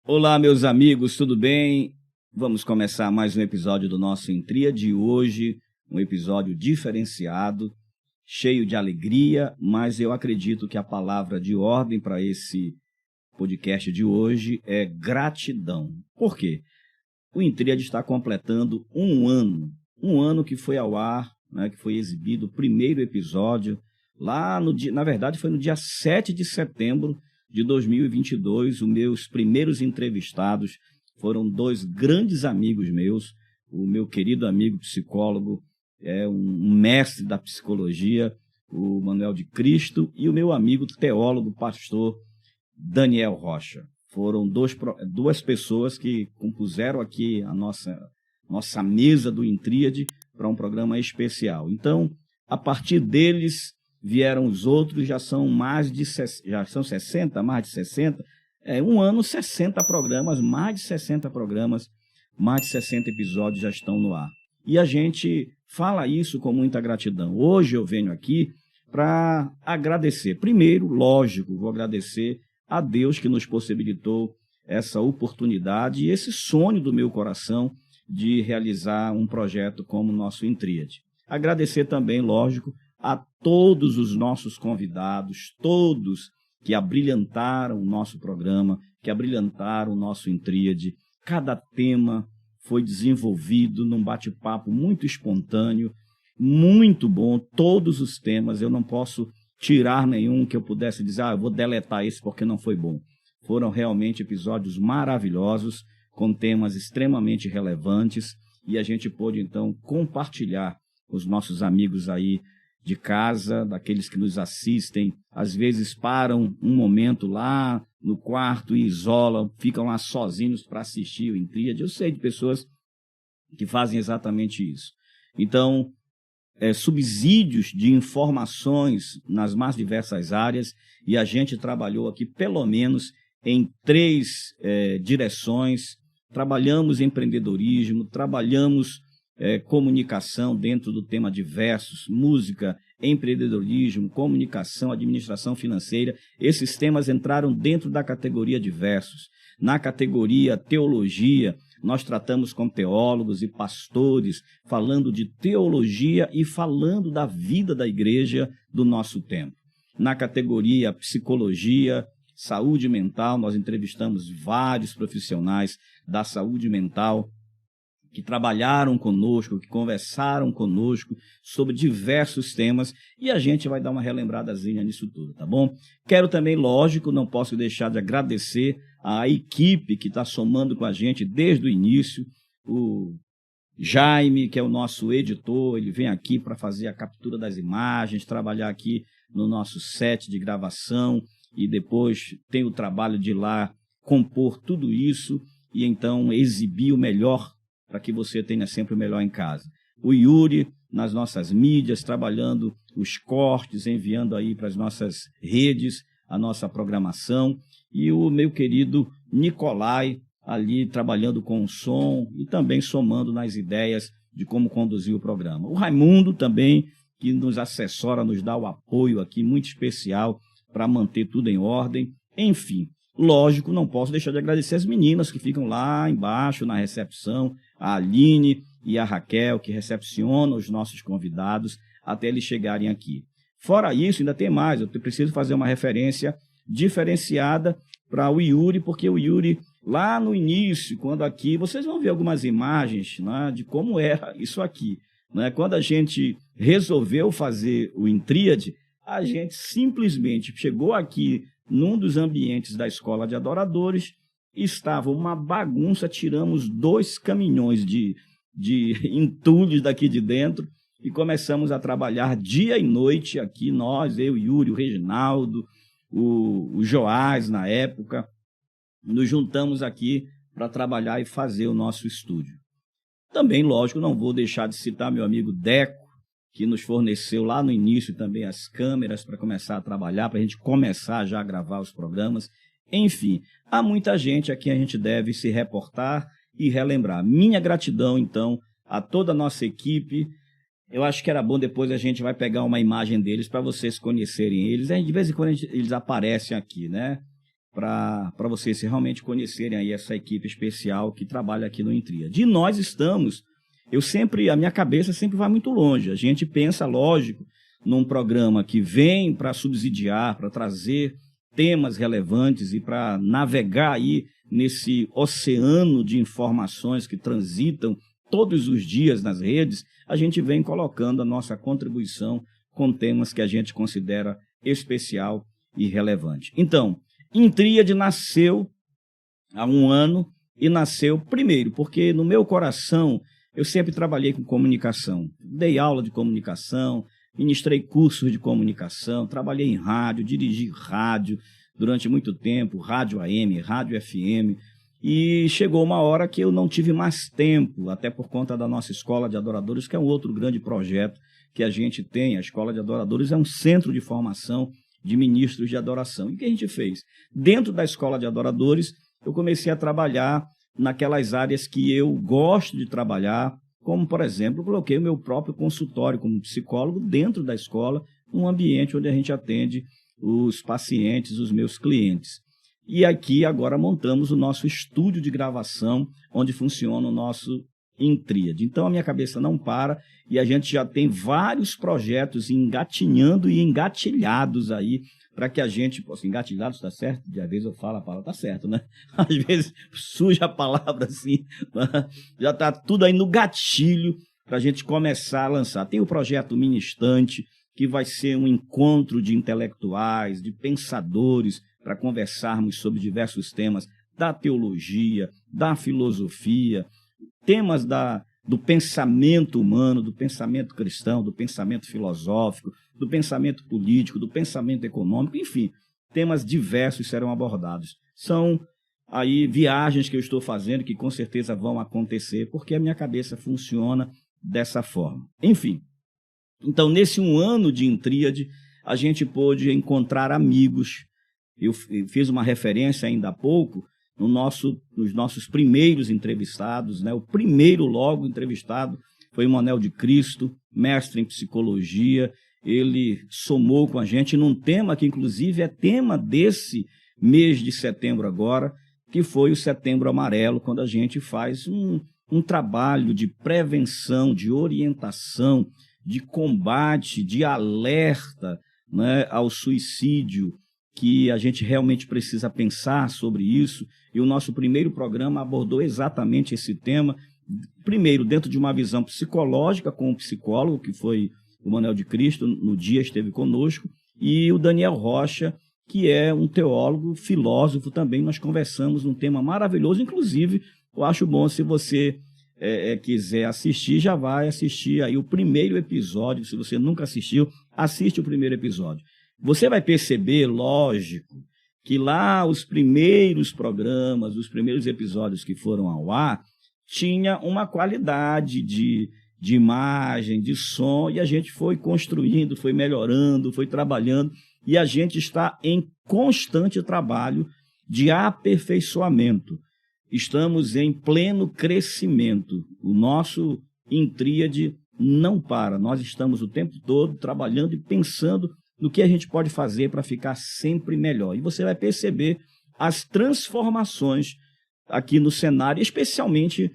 Olá, meus amigos, tudo bem? Vamos começar mais um episódio do nosso Intríade hoje, um episódio diferenciado, cheio de alegria, mas eu acredito que a palavra de ordem para esse podcast de hoje é gratidão. Por quê? O Intríade está completando um ano que foi ao ar, né, que foi exibido o primeiro episódio, lá no dia, na verdade foi no dia 7 de setembro de 2022, os meus primeiros entrevistados foram dois grandes amigos meus, o meu querido amigo psicólogo, um mestre da psicologia, o Manuel de Cristo, e o meu amigo teólogo, pastor Daniel Rocha. Foram duas pessoas que compuseram aqui a nossa mesa do Intríade para um programa especial. Então, a partir deles vieram os outros, já são 60, mais de 60, um ano, 60 programas, mais de 60 programas, mais de 60 episódios já estão no ar. E a gente fala isso com muita gratidão. Hoje eu venho aqui para agradecer. Primeiro, lógico, vou agradecer a Deus que nos possibilitou essa oportunidade e esse sonho do meu coração de realizar um projeto como o nosso Intríade. Agradecer também, lógico, a todos os nossos convidados, todos que abrilhantaram o nosso programa, que abrilhantaram o nosso Intríade. Cada tema foi desenvolvido num bate-papo muito espontâneo, muito bom. Todos os temas, eu não posso tirar nenhum que eu pudesse dizer, eu vou deletar esse porque não foi bom. Foram realmente episódios maravilhosos, com temas extremamente relevantes, e a gente pôde, então, compartilhar com os nossos amigos aí de casa, daqueles que nos assistem, às vezes param um momento lá no quarto e isolam, ficam lá sozinhos para assistir o Intríade. Eu sei de pessoas que fazem exatamente isso. Então, subsídios de informações nas mais diversas áreas, e a gente trabalhou aqui pelo menos em 3 direções. Trabalhamos empreendedorismo, trabalhamos comunicação dentro do tema diversos, música, empreendedorismo, comunicação, administração financeira. Esses temas entraram dentro da categoria diversos. Na categoria teologia, nós tratamos com teólogos e pastores, falando de teologia e falando da vida da igreja do nosso tempo. Na categoria psicologia, saúde mental, nós entrevistamos vários profissionais da saúde mental que trabalharam conosco, que conversaram conosco sobre diversos temas, e a gente vai dar uma relembradazinha nisso tudo, tá bom? Quero também, lógico, não posso deixar de agradecer à equipe que está somando com a gente desde o início, o Jaime, que é o nosso editor, ele vem aqui para fazer a captura das imagens, trabalhar aqui no nosso set de gravação, e depois tem o trabalho de ir lá compor tudo isso, e então exibir o melhor para que você tenha sempre o melhor em casa. O Yuri, nas nossas mídias, trabalhando os cortes, enviando aí para as nossas redes a nossa programação, e o meu querido Nicolai, ali trabalhando com o som e também somando nas ideias de como conduzir o programa. O Raimundo também, que nos assessora, nos dá o apoio aqui muito especial para manter tudo em ordem. Enfim, lógico, não posso deixar de agradecer as meninas que ficam lá embaixo na recepção, a Aline e a Raquel, que recepcionam os nossos convidados até eles chegarem aqui. Fora isso, ainda tem mais, eu preciso fazer uma referência diferenciada para o Yuri, porque o Yuri, lá no início, quando aqui, vocês vão ver algumas imagens, né, de como era isso aqui. Né? Quando a gente resolveu fazer o Intríade, a gente simplesmente chegou aqui num dos ambientes da Escola de Adoradores, estava uma bagunça, tiramos 2 caminhões de entulhos daqui de dentro e começamos a trabalhar dia e noite aqui, nós, eu, Yuri, o Reginaldo, o Joás na época, nos juntamos aqui para trabalhar e fazer o nosso estúdio. Também, lógico, não vou deixar de citar meu amigo Deco, que nos forneceu lá no início também as câmeras para começar a trabalhar, para a gente começar já a gravar os programas. Enfim, há muita gente a quem a gente deve se reportar e relembrar. Minha gratidão, então, a toda a nossa equipe. Eu acho que era bom, depois a gente vai pegar uma imagem deles para vocês conhecerem eles. De vez em quando eles aparecem aqui, né? para vocês realmente conhecerem aí essa equipe especial que trabalha aqui no Intríade. E nós estamos, a minha cabeça sempre vai muito longe. A gente pensa, lógico, num programa que vem para subsidiar, para trazer temas relevantes e para navegar aí nesse oceano de informações que transitam todos os dias nas redes. A gente vem colocando a nossa contribuição com temas que a gente considera especial e relevante. Então, Intríade nasceu há um ano e nasceu primeiro, porque no meu coração eu sempre trabalhei com comunicação. Dei aula de comunicação, ministrei cursos de comunicação, trabalhei em rádio, dirigi rádio durante muito tempo, rádio AM, rádio FM, e chegou uma hora que eu não tive mais tempo, até por conta da nossa Escola de Adoradores, que é um outro grande projeto que a gente tem. A Escola de Adoradores é um centro de formação de ministros de adoração. E o que a gente fez? Dentro da Escola de Adoradores, eu comecei a trabalhar naquelas áreas que eu gosto de trabalhar, como, por exemplo, coloquei o meu próprio consultório como psicólogo dentro da escola, um ambiente onde a gente atende os pacientes, os meus clientes. E aqui agora montamos o nosso estúdio de gravação, onde funciona o nosso Intríade. Então a minha cabeça não para e a gente já tem vários projetos engatinhando e engatilhados aí, para que a gente possa... Engatilhados, está certo? De às vezes eu falo a palavra, está certo, né? Às vezes suja a palavra assim, né? Já está tudo aí no gatilho para a gente começar a lançar. Tem o projeto Ministante, que vai ser um encontro de intelectuais, de pensadores, para conversarmos sobre diversos temas da teologia, da filosofia, temas do pensamento humano, do pensamento cristão, do pensamento filosófico, do pensamento político, do pensamento econômico, enfim, temas diversos serão abordados. São aí viagens que eu estou fazendo que com certeza vão acontecer, porque a minha cabeça funciona dessa forma. Enfim, então nesse um ano de Intríade, a gente pôde encontrar amigos. Eu fiz uma referência ainda há pouco nos nossos primeiros entrevistados, né? O primeiro logo entrevistado foi o Manuel de Cristo, mestre em psicologia. Ele somou com a gente num tema que, inclusive, é tema desse mês de setembro agora, que foi o Setembro Amarelo, quando a gente faz um trabalho de prevenção, de orientação, de combate, de alerta, né, ao suicídio, que a gente realmente precisa pensar sobre isso. E o nosso primeiro programa abordou exatamente esse tema, primeiro dentro de uma visão psicológica com um psicólogo, que foi o Manuel de Cristo, no dia esteve conosco, e o Daniel Rocha, que é um teólogo, filósofo também. Nós conversamos um tema maravilhoso, inclusive, eu acho bom, se você quiser assistir, já vai assistir aí o primeiro episódio. Se você nunca assistiu, assiste o primeiro episódio. Você vai perceber, lógico, que lá os primeiros programas, os primeiros episódios que foram ao ar, tinha uma qualidade de imagem, de som, e a gente foi construindo, foi melhorando, foi trabalhando, e a gente está em constante trabalho de aperfeiçoamento. Estamos em pleno crescimento. O nosso Intríade não para. Nós estamos o tempo todo trabalhando e pensando no que a gente pode fazer para ficar sempre melhor. E você vai perceber as transformações aqui no cenário, especialmente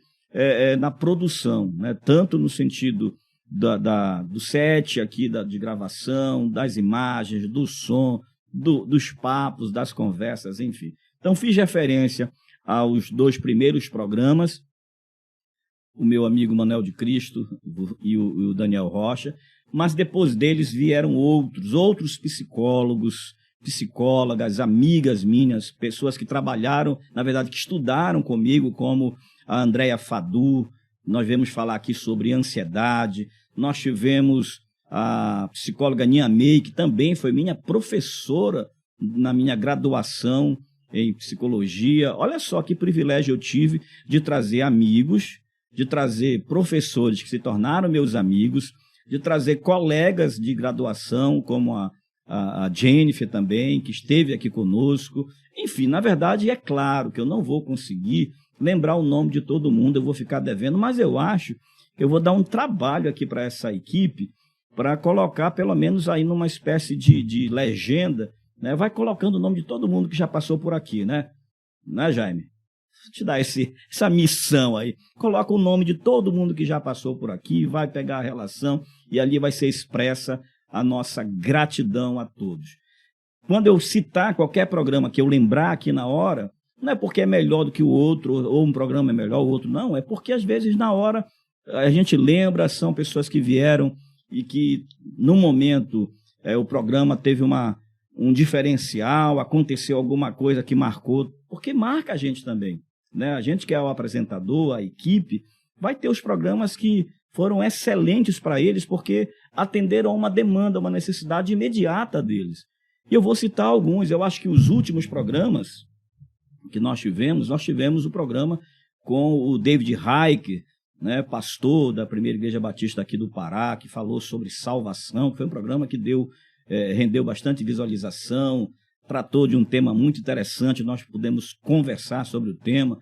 na produção, né? Tanto no sentido do set aqui de gravação, das imagens, do som, dos papos, das conversas, enfim. Então, fiz referência aos 2 primeiros programas, o meu amigo Manuel de Cristo e o Daniel Rocha, mas depois deles vieram outros psicólogos, psicólogas, amigas minhas, pessoas que trabalharam, na verdade, que estudaram comigo, como a Andréia Fadu. Nós viemos falar aqui sobre ansiedade. Nós tivemos a psicóloga Ninha May, que também foi minha professora na minha graduação em psicologia. Olha só que privilégio eu tive de trazer amigos, de trazer professores que se tornaram meus amigos, de trazer colegas de graduação, como a Jennifer também, que esteve aqui conosco. Enfim, na verdade, é claro que eu não vou conseguir lembrar o nome de todo mundo, eu vou ficar devendo, mas eu acho que eu vou dar um trabalho aqui para essa equipe, para colocar pelo menos aí numa espécie de legenda, né? Vai colocando o nome de todo mundo que já passou por aqui, né? Né, Jaime? Vou te dar essa missão aí. Coloca o nome de todo mundo que já passou por aqui, vai pegar a relação e ali vai ser expressa a nossa gratidão a todos. Quando eu citar qualquer programa que eu lembrar aqui na hora, não é porque é melhor do que o outro, ou um programa é melhor, o outro não, é porque às vezes na hora a gente lembra, são pessoas que vieram e que no momento o programa teve um diferencial, aconteceu alguma coisa que marcou, porque marca a gente também, né? A gente que é o apresentador, a equipe, vai ter os programas que foram excelentes para eles porque atenderam a uma demanda, uma necessidade imediata deles. E eu vou citar alguns. Eu acho que os últimos programas que nós tivemos o programa com o David Reich, né, pastor da Primeira Igreja Batista aqui do Pará, que falou sobre salvação. Foi um programa que rendeu bastante visualização, tratou de um tema muito interessante. Nós pudemos conversar sobre o tema,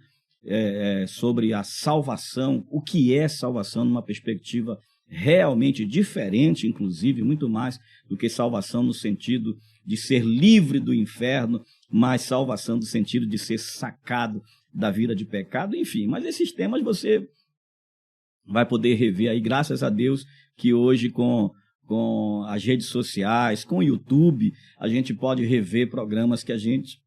sobre a salvação, o que é salvação numa perspectiva realmente diferente, inclusive, muito mais do que salvação no sentido de ser livre do inferno, mas salvação no sentido de ser sacado da vida de pecado, enfim. Mas esses temas você vai poder rever aí, graças a Deus, que hoje com as redes sociais, com o YouTube, a gente pode rever programas que a gente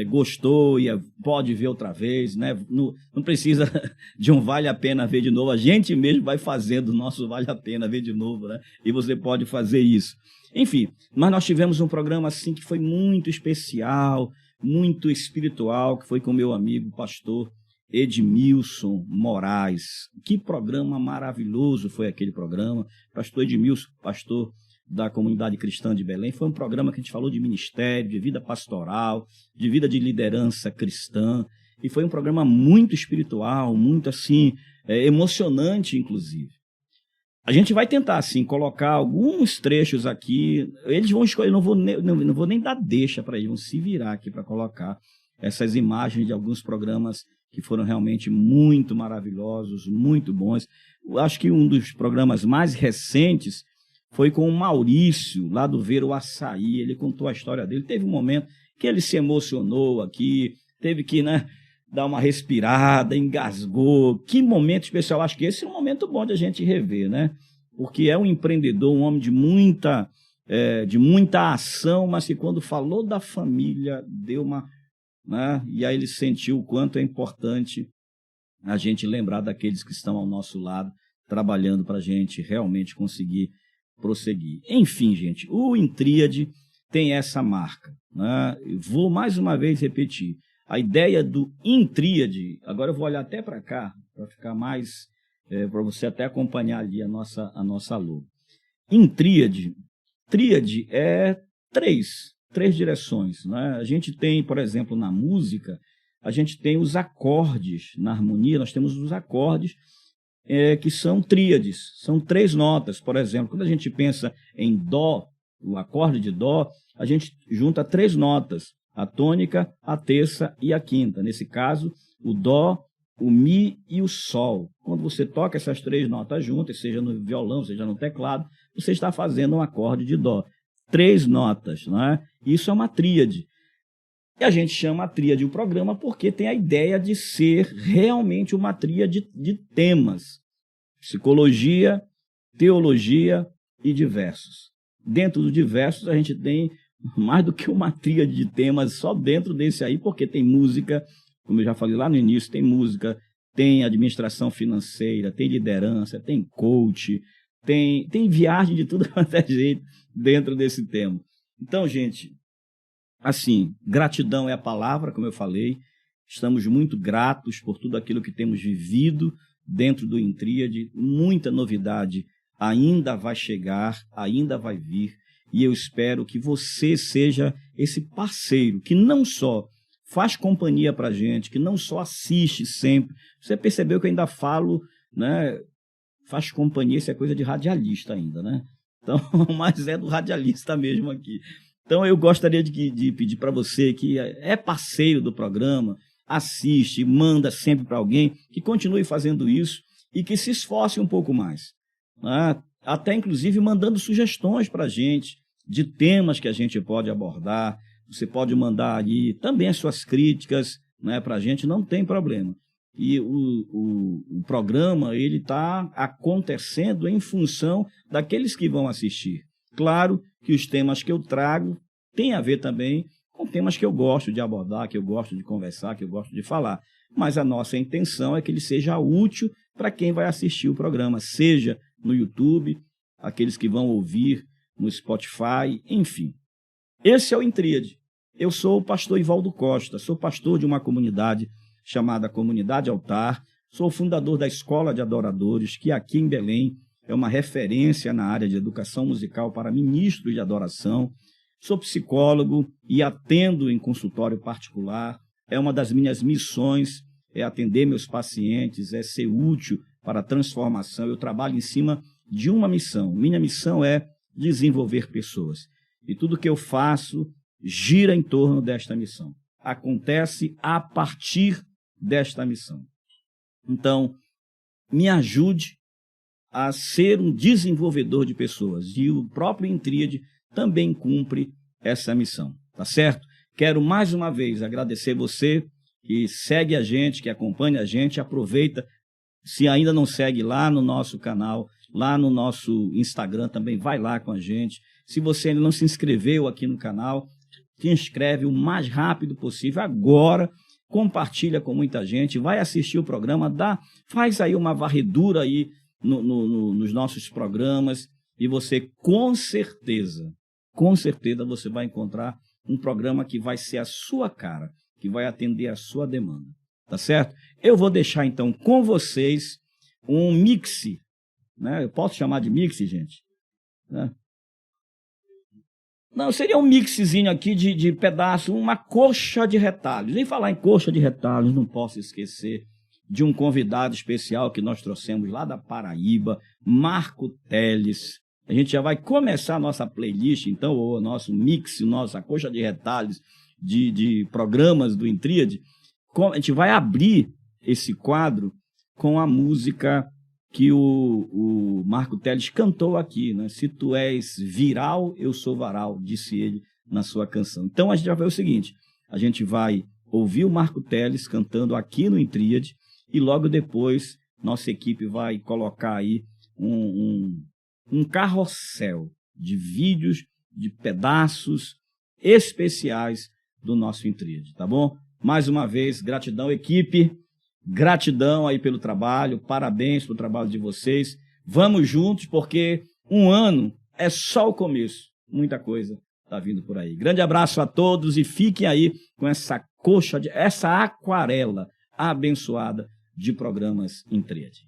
gostou e pode ver outra vez, né? Não precisa de um vale a pena ver de novo, a gente mesmo vai fazendo o nosso vale a pena ver de novo, né? E você pode fazer isso. Enfim, mas nós tivemos um programa assim que foi muito especial, muito espiritual, que foi com meu amigo pastor Edmilson Moraes. Que programa maravilhoso foi aquele programa. Pastor Edmilson, pastor da Comunidade Cristã de Belém, foi um programa que a gente falou de ministério, de vida pastoral, de vida de liderança cristã, e foi um programa muito espiritual, muito assim, emocionante, inclusive. A gente vai tentar, assim, colocar alguns trechos aqui, eles vão escolher, não vou nem dar deixa para eles, vão se virar aqui para colocar essas imagens de alguns programas que foram realmente muito maravilhosos, muito bons. Eu acho que um dos programas mais recentes foi com o Maurício, lá do Ver o Açaí. Ele contou a história dele. Teve um momento que ele se emocionou aqui, teve que, né, dar uma respirada, engasgou. Que momento especial. Acho que esse é um momento bom de a gente rever, né? Porque é um empreendedor, um homem de muita ação, mas que quando falou da família, deu uma... né? E aí ele sentiu o quanto é importante a gente lembrar daqueles que estão ao nosso lado, trabalhando para a gente realmente conseguir prosseguir. Enfim, gente, o Intríade tem essa marca, né? Eu vou mais uma vez repetir. A ideia do Intríade, agora eu vou olhar até para cá, para ficar mais, para você até acompanhar ali a nossa logo. Intríade, tríade é três direções, né? A gente tem, por exemplo, na música, a gente tem os acordes, na harmonia nós temos os acordes, que são tríades, são 3 notas. Por exemplo, quando a gente pensa em Dó, o acorde de Dó, a gente junta 3 notas, a tônica, a terça e a quinta. Nesse caso, o Dó, o Mi e o Sol. Quando você toca essas 3 notas juntas, seja no violão, seja no teclado, você está fazendo um acorde de Dó. 3 notas, não é? Isso é uma tríade. E a gente chama a tríade o programa porque tem a ideia de ser realmente uma tríade de temas. Psicologia, teologia e diversos. Dentro dos diversos a gente tem mais do que uma tríade de temas só dentro desse aí, porque tem música, como eu já falei lá no início, tem música, tem administração financeira, tem liderança, tem coach, tem viagem de tudo quanto é jeito dentro desse tema. Então, gente, assim, gratidão é a palavra, como eu falei. Estamos muito gratos por tudo aquilo que temos vivido dentro do Intríade. Muita novidade ainda vai chegar, ainda vai vir. E eu espero que você seja esse parceiro que não só faz companhia para a gente, que não só assiste sempre. Você percebeu que eu ainda falo, né? Faz companhia, isso é coisa de radialista ainda, né? Então, mas é do radialista mesmo aqui. Então, eu gostaria de pedir para você que é parceiro do programa, assiste, manda sempre para alguém, que continue fazendo isso e que se esforce um pouco mais, né? Até, inclusive, mandando sugestões para a gente de temas que a gente pode abordar, você pode mandar aí também as suas críticas, né, para a gente, não tem problema. E o programa ele está acontecendo em função daqueles que vão assistir. Claro que os temas que eu trago têm a ver também com temas que eu gosto de abordar, que eu gosto de conversar, que eu gosto de falar. Mas a nossa intenção é que ele seja útil para quem vai assistir o programa, seja no YouTube, aqueles que vão ouvir no Spotify, enfim. Esse é o Intríade. Eu sou o pastor Ivaldo Costa, sou pastor de uma comunidade chamada Comunidade Altar, sou fundador da Escola de Adoradores, que aqui em Belém é uma referência na área de educação musical para ministros de adoração. Sou psicólogo e atendo em consultório particular. É uma das minhas missões, é atender meus pacientes, é ser útil para a transformação. Eu trabalho em cima de uma missão. Minha missão é desenvolver pessoas. E tudo que eu faço gira em torno desta missão. Acontece a partir desta missão. Então, me ajude a ser um desenvolvedor de pessoas. E o próprio Intríade também cumpre essa missão, tá certo? Quero mais uma vez agradecer você que segue a gente, que acompanha a gente, aproveita, se ainda não segue lá no nosso canal, lá no nosso Instagram também, vai lá com a gente. Se você ainda não se inscreveu aqui no canal, se inscreve o mais rápido possível agora, compartilha com muita gente, vai assistir o programa, faz aí uma varredura aí nos nossos programas e você com certeza você vai encontrar um programa que vai ser a sua cara, que vai atender a sua demanda, tá certo? Eu vou deixar então com vocês um mix, né? Eu posso chamar de mix, gente? Né? Não, seria um mixzinho aqui de pedaço, uma coxa de retalhos. Em falar em coxa de retalhos, não posso esquecer de um convidado especial que nós trouxemos lá da Paraíba, Marco Teles. A gente já vai começar a nossa playlist, então, o nosso mix, nossa coxa de retalhos de programas do Intríade. A gente vai abrir esse quadro com a música que o Marco Teles cantou aqui, né? Se tu és viral, eu sou varal, disse ele na sua canção. Então a gente vai ver o seguinte, a gente vai ouvir o Marco Teles cantando aqui no Intríade e logo depois nossa equipe vai colocar aí um carrossel de vídeos, de pedaços especiais do nosso Intríade, tá bom? Mais uma vez, gratidão, equipe. Gratidão aí pelo trabalho, parabéns pelo trabalho de vocês. Vamos juntos, porque um ano é só o começo. Muita coisa está vindo por aí. Grande abraço a todos e fiquem aí com essa essa aquarela abençoada de programas Intríade.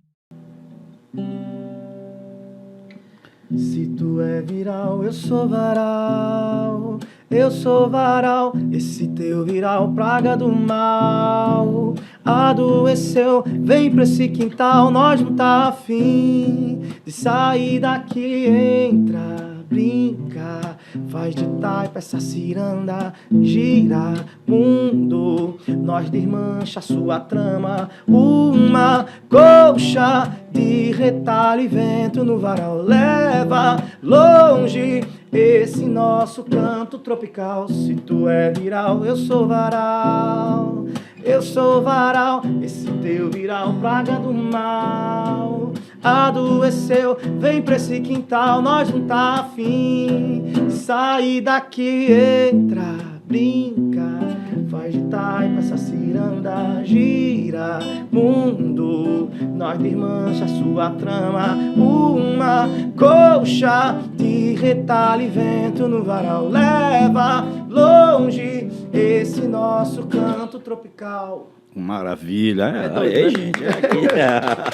Se tu é viral, eu sou varal. Eu sou varal, esse teu viral, praga do mal. Adoeceu, vem pra esse quintal, nós não tá afim de sair daqui, entra, brinca, faz de taipa essa ciranda, gira mundo, nós desmancha sua trama, uma colcha de retalho e vento no varal leva longe esse nosso canto tropical. Se tu é viral, eu sou varal. Eu sou varal, esse teu viral, praga do mal. Adoeceu, vem pra esse quintal, nós não tá afim. Sai daqui, entra, brinca, faz de taipa essa ciranda, gira mundo, nós desmancha sua trama, uma colcha de retalho e vento no varal leva longe esse nosso canto tropical. Maravilha. Aí, gente.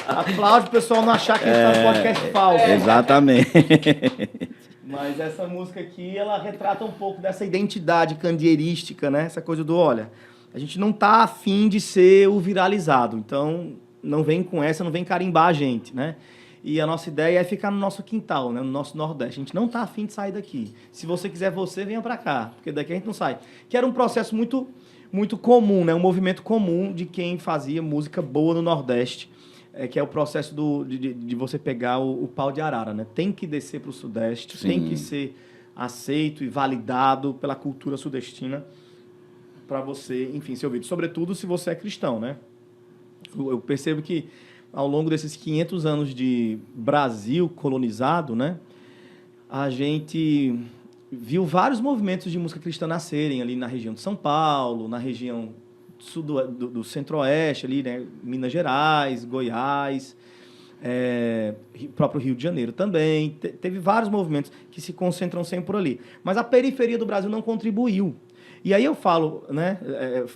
Aplaude o pessoal não achar que a gente tá no podcast falso. Exatamente. Mas essa música aqui, ela retrata um pouco dessa identidade candierística, né? Essa coisa do, olha, a gente não tá afim de ser o viralizado, então não vem com essa, não vem carimbar a gente, né? E a nossa ideia é ficar no nosso quintal, né? No nosso Nordeste. A gente não tá afim de sair daqui. Se você quiser venha para cá, porque daqui a gente não sai. Que era um processo muito comum, né? Um movimento comum de quem fazia música boa no Nordeste, que é o processo de você pegar o pau de arara, né? Tem que descer para o Sudeste, Sim. Tem que ser aceito e validado pela cultura sudestina para você, enfim, ser ouvido. Sobretudo se você é cristão, né? Eu percebo que ao longo desses 500 anos de Brasil colonizado, né, a gente viu vários movimentos de música cristã nascerem ali na região de São Paulo, na região sul do Centro-Oeste, ali, né, Minas Gerais, Goiás, próprio Rio de Janeiro também. Teve vários movimentos que se concentram sempre por ali. Mas a periferia do Brasil não contribuiu. E aí eu falo, né,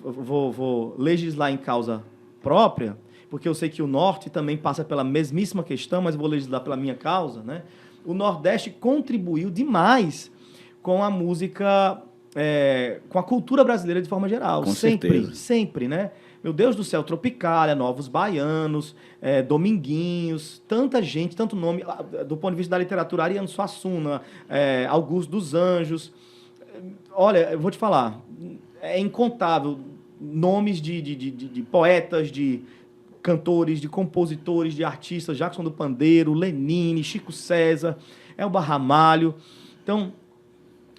vou legislar em causa própria, porque eu sei que o Norte também passa pela mesmíssima questão, mas vou legislar pela minha causa, né? O Nordeste contribuiu demais com a música, com a cultura brasileira de forma geral. Com sempre, certeza. sempre, né? Meu Deus do céu, Tropicália, Novos Baianos, Dominguinhos, tanta gente, tanto nome, do ponto de vista da literatura, Ariano Suassuna, Augusto dos Anjos. Olha, eu vou te falar, é incontável nomes de poetas, de cantores, de compositores, de artistas, Jackson do Pandeiro, Lenine, Chico César, Elba Ramalho. Então,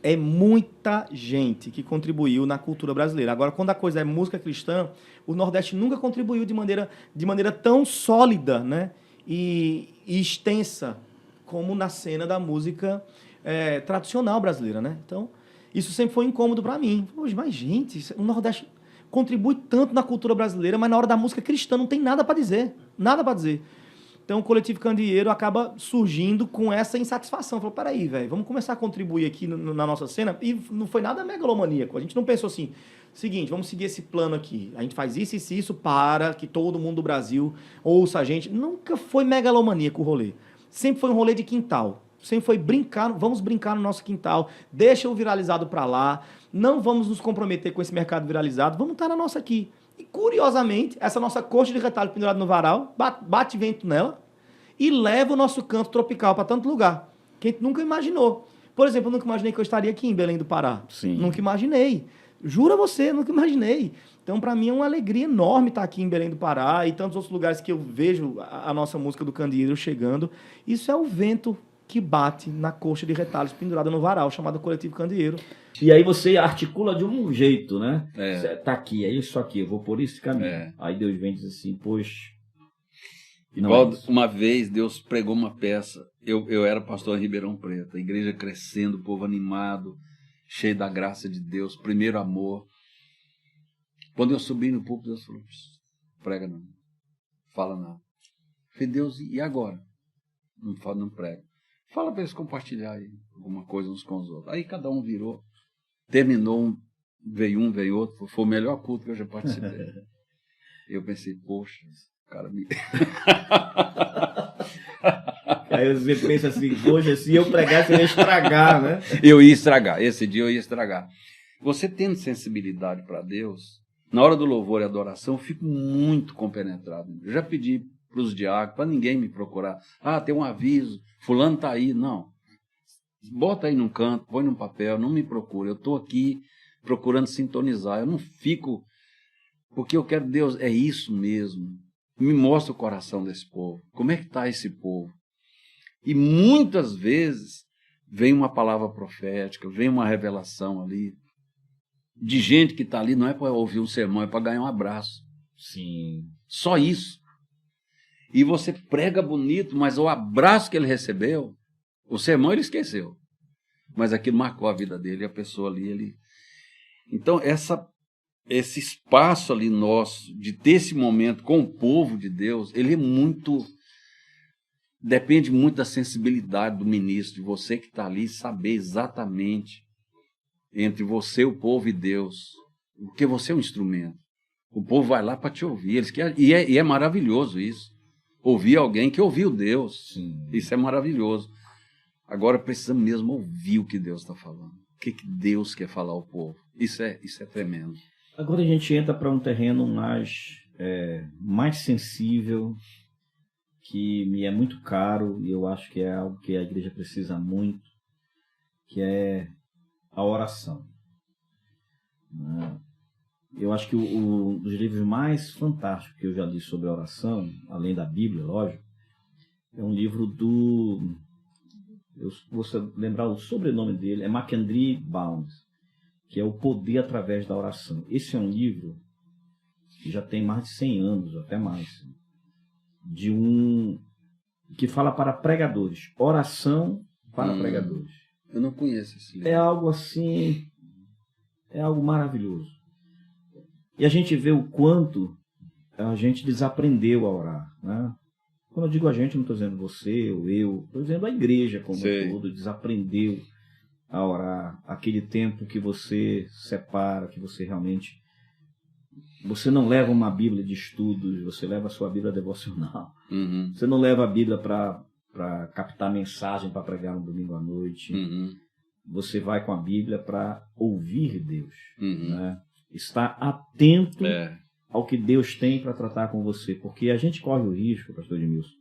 é muita gente que contribuiu na cultura brasileira. Agora, quando a coisa é música cristã, o Nordeste nunca contribuiu de maneira tão sólida, né, e extensa como na cena da música tradicional brasileira, né? Então, isso sempre foi incômodo para mim. Poxa, mas, gente, o Nordeste contribui tanto na cultura brasileira, mas na hora da música cristã não tem nada para dizer. Nada para dizer. Então, o Coletivo Candeeiro acaba surgindo com essa insatisfação. Falou, peraí, velho, vamos começar a contribuir aqui na nossa cena. E não foi nada megalomaníaco. A gente não pensou assim, seguinte, vamos seguir esse plano aqui. A gente faz isso e isso para que todo mundo do Brasil ouça a gente. Nunca foi megalomaníaco o rolê. Sempre foi um rolê de quintal. Sempre foi brincar, vamos brincar no nosso quintal, deixa o viralizado para lá, não vamos nos comprometer com esse mercado viralizado, vamos estar na nossa aqui. E, curiosamente, essa nossa coxa de retalho pendurada no varal, bate vento nela e leva o nosso canto tropical para tanto lugar, que a gente nunca imaginou. Por exemplo, eu nunca imaginei que eu estaria aqui em Belém do Pará. Sim. Nunca imaginei. Juro a você, nunca imaginei. Então, para mim, é uma alegria enorme estar aqui em Belém do Pará e tantos outros lugares que eu vejo a nossa música do Candeeiro chegando. Isso é o vento que bate na coxa de retalhos pendurada no varal, chamado Coletivo Candeeiro. E aí você articula de um jeito, né? Tá aqui, é isso aqui, eu vou por esse caminho. Aí Deus vem e diz assim, poxa... Igual uma vez Deus pregou uma peça, eu era pastor em Ribeirão Preto, a igreja crescendo, o povo animado, cheio da graça de Deus, primeiro amor. Quando eu subi no púlpito, Deus falou, prega não, fala nada. Eu falei, Deus, e agora? Não prega. Fala para eles compartilhar aí alguma coisa uns com os outros. Aí cada um virou, terminou, veio outro, foi o melhor culto que eu já participei. Eu pensei, poxa, cara me... Aí você pensa assim, poxa, se eu pregasse eu ia estragar, né? Eu ia estragar, esse dia eu ia estragar. Você tendo sensibilidade para Deus, na hora do louvor e adoração, eu fico muito compenetrado. Eu já pedi para os diáconos, para ninguém me procurar. Ah, tem um aviso, fulano está aí. Não. Bota aí num canto, põe num papel, não me procura. Eu estou aqui procurando sintonizar. Eu não fico... Porque eu quero, Deus, é isso mesmo. Me mostra o coração desse povo. Como é que está esse povo? E muitas vezes vem uma palavra profética, vem uma revelação ali, de gente que está ali, não é para ouvir um sermão, é para ganhar um abraço. Sim. Só isso. E você prega bonito, mas o abraço que ele recebeu, o sermão ele esqueceu. Mas aquilo marcou a vida dele, a pessoa ali, ele... Então, esse espaço ali nosso, de ter esse momento com o povo de Deus, ele é muito... Depende muito da sensibilidade do ministro, de você que está ali, saber exatamente entre você, o povo e Deus, porque você é um instrumento. O povo vai lá para te ouvir, eles querem, e é maravilhoso isso. Ouvir alguém que ouviu Deus. Sim. Isso é maravilhoso. Agora precisamos mesmo ouvir o que Deus está falando. O que Deus quer falar ao povo. Isso é tremendo. Agora a gente entra para um terreno mais sensível, que me é muito caro, e eu acho que é algo que a igreja precisa muito, que é a oração. Eu acho que um dos livros mais fantásticos que eu já li sobre a oração, além da Bíblia, lógico, é um livro eu vou lembrar o sobrenome dele, é Mackenzie Bounds, que é O Poder Através da Oração. Esse é um livro que já tem mais de 100 anos, até mais, que fala para pregadores, oração para pregadores. Eu não conheço esse livro. É algo assim, é algo maravilhoso. E a gente vê o quanto a gente desaprendeu a orar, né? Quando eu digo a gente, não estou dizendo você ou eu, estou dizendo a igreja como um todo, desaprendeu a orar. Aquele tempo que você separa, que você realmente... Você não leva uma Bíblia de estudos, você leva a sua Bíblia devocional. Uhum. Você não leva a Bíblia para captar mensagem para pregar no domingo à noite. Uhum. Você vai com a Bíblia para ouvir Deus. Né? Estar atento ao que Deus tem para tratar com você. Porque a gente corre o risco, pastor Edmilson,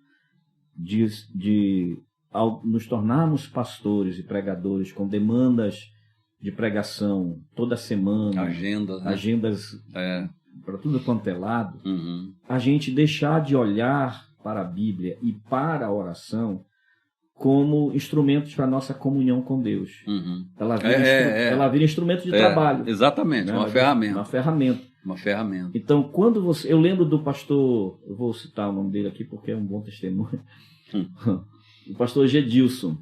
ao nos tornarmos pastores e pregadores com demandas de pregação toda semana, agendas para tudo quanto é lado, a gente deixar de olhar para a Bíblia e para a oração como instrumentos para a nossa comunhão com Deus. Ela vira instrumento de trabalho. Exatamente, né? Uma ferramenta. Então, quando você... Eu lembro do pastor... Eu vou citar o nome dele aqui porque é um bom testemunho. O pastor Gedilson.